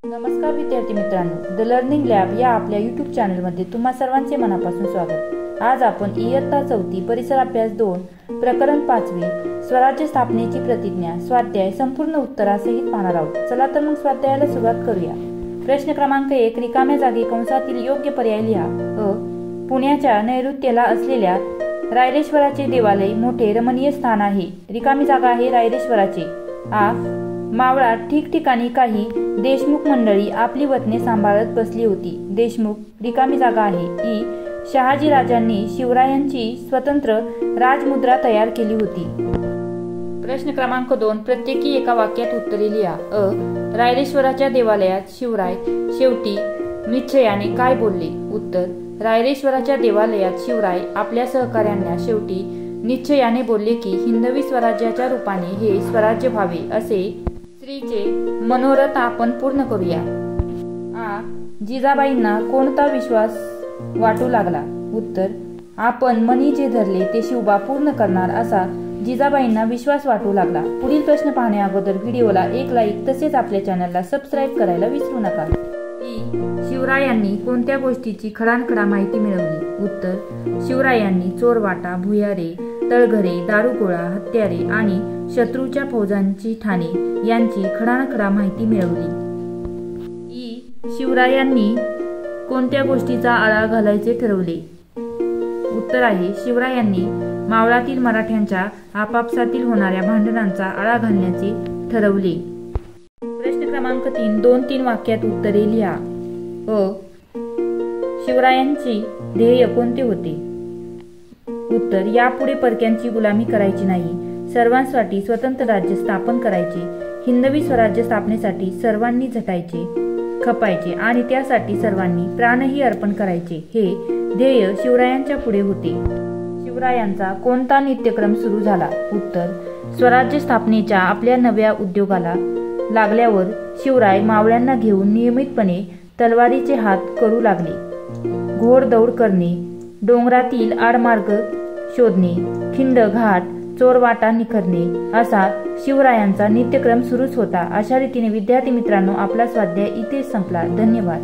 नमस्कार विद्यार्थी मित्रांनो, द लर्निंग लॅब या आपल्या यूट्यूब चॅनलमध्ये तुम्हा सर्वांचे मनापासून स्वागत। आज आपण इयत्ता 4 परिसर अभ्यास 2 प्रकरण 5 स्वराज्य स्थापनेची प्रतिज्ञा स्वाध्याय संपूर्ण उत्तरासहित पाहणार आहोत। चला तर मग स्वाध्यायाला सुरुवात करूया। प्रश्न क्रमांक 1, रिकाम्या जागी कंसातील योग्य पर्याय लिहा। अ. पुण्याच्या नैऋत्येला असलेल्या रायरेश्वराचे देवालय मोठे रमणीय स्थान आहे। रिकामी जागा आहे रायरेश्वराचे। आ. मावळात ठिकठिकाणी काही देशमुख मंडळी आपली वतने सांभाळत बसली होती। देशमुख रिकामी जागा आहे। इ. शहाजी राजांनी शिवरायांची स्वतंत्र राजमुद्रा तयार केली होती। प्रश्न क्रमांक 2, प्रत्येकी एका वाक्यात उत्तरे लिहा। अ. रायरेश्वराच्या देवालयात शिवराय शेवटी निश्चयाने काय बोलले? उत्तर. रायरेश्वराच्या देवालयात शिवराय आपल्या सहकाऱ्यांना शेवटी निश्चयाने बोलले की हिंदवी स्वराज्याच्या रूपाने हे स्वराज्य व्हावे असे श्रीचे मनोरथ आपण पूर्ण करूया। आ. जिजाबाईंना कोणता विश्वास वाटू लागला? उत्तर. आपण मनी जे धरले ते शिवबा पूर्ण करणार असा जिजाबाईंना विश्वास वाटू लागला। पुढील प्रश्न पाहण्या अगोदर व्हिडिओला एक लाईक तसेच आपल्या चॅनलला सबस्क्राईब करायला विसरू नका। इ. शिवरायांनी कोणत्या गोष्टीची खडानखडा माहिती मिळवली? उत्तर. शिवरायांनी चोरवाटा, भुयारे, तळघरे, दारुगोळा, हत्यारे आणि शत्रूच्या फौजांची ठाणे यांची खडानखडा माहिती मिळवली। इ. शिवरायांनी कोणत्या गोष्टीचा आळा घालायचे ठरवले? उत्तर आहे शिवरायांनी मावळातील मराठ्यांच्या आपापसातील होणाऱ्या भांडणांचा आळा घालण्याचे ठरवले। प्रश्न क्रमांक 3, 2-3 वाक्यात उत्तरे लिहा। अ. शिवरायांची ध्येय कोणते होते? उत्तर. यापुढे परक्यांची गुलामी करायची नाही, सर्वांसाठी स्वतंत्र राज्य स्थापन करायचे, हिंदवी स्वराज्य स्थापनेसाठी सर्वांनी झटायचे, खपायचे आणि त्यासाठी सर्वांनी प्राणही अर्पण करायचे हे ध्येय शिवरायांच्या पुढे होते। शिवरायांचा कोणता नित्यक्रम सुरू झाला? उत्तर. स्वराज्य स्थापनेच्या आपल्या नव्या उद्योगाला लागल्यावर शिवराय मावळ्यांना घेऊन नियमितपणे तलवारीचे हात करू लागले। घोडदौड करणे, डोंगरातील आडमार्ग शोधणे, खिंड घाट, चोरवाटा निखरणे असा शिवरायांचा नित्यक्रम सुरूच होता। अशा रीतीने विद्यार्थी मित्रांनो, आपला स्वाध्याय इथेच संपला। धन्यवाद।